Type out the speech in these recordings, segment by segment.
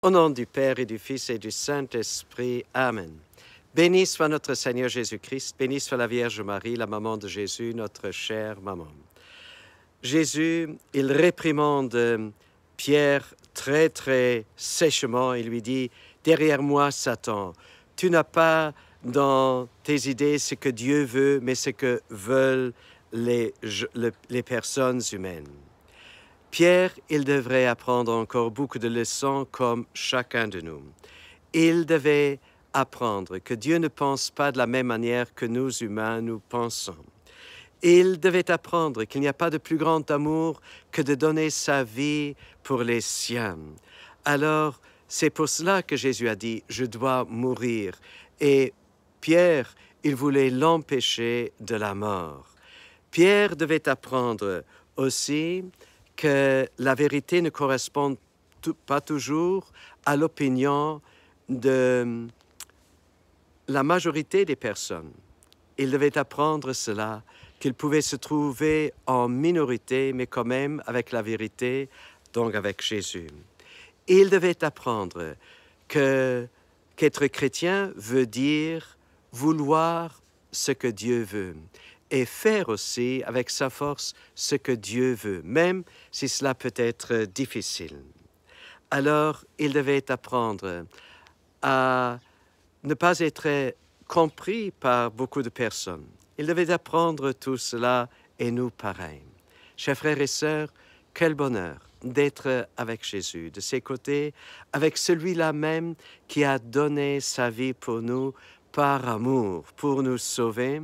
Au nom du Père et du Fils et du Saint-Esprit. Amen. Béni soit notre Seigneur Jésus-Christ, béni soit la Vierge Marie, la maman de Jésus, notre chère maman. Jésus, il réprimande Pierre très sèchement. Il lui dit, « Derrière moi, Satan, tu n'as pas dans tes idées ce que Dieu veut, mais ce que veulent les personnes humaines. » Pierre, il devrait apprendre encore beaucoup de leçons comme chacun de nous. Il devait apprendre que Dieu ne pense pas de la même manière que nous humains nous pensons. Il devait apprendre qu'il n'y a pas de plus grand amour que de donner sa vie pour les siens. Alors, c'est pour cela que Jésus a dit « Je dois mourir ». Et Pierre, il voulait l'empêcher de la mort. Pierre devait apprendre aussi que la vérité ne correspond pas toujours à l'opinion de la majorité des personnes. Il devait apprendre cela, qu'il pouvait se trouver en minorité, mais quand même avec la vérité, donc avec Jésus. Il devait apprendre qu'être chrétien veut dire vouloir ce que Dieu veut et faire aussi avec sa force ce que Dieu veut, même si cela peut être difficile. Alors, il devait apprendre à ne pas être compris par beaucoup de personnes. Il devait apprendre tout cela et nous pareil. Chers frères et sœurs, quel bonheur d'être avec Jésus, de ses côtés, avec celui-là même qui a donné sa vie pour nous par amour, pour nous sauver,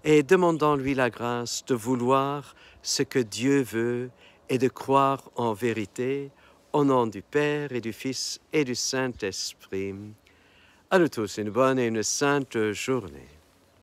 et demandons-lui la grâce de vouloir ce que Dieu veut et de croire en vérité, au nom du Père et du Fils et du Saint-Esprit. À nous tous, une bonne et une sainte journée.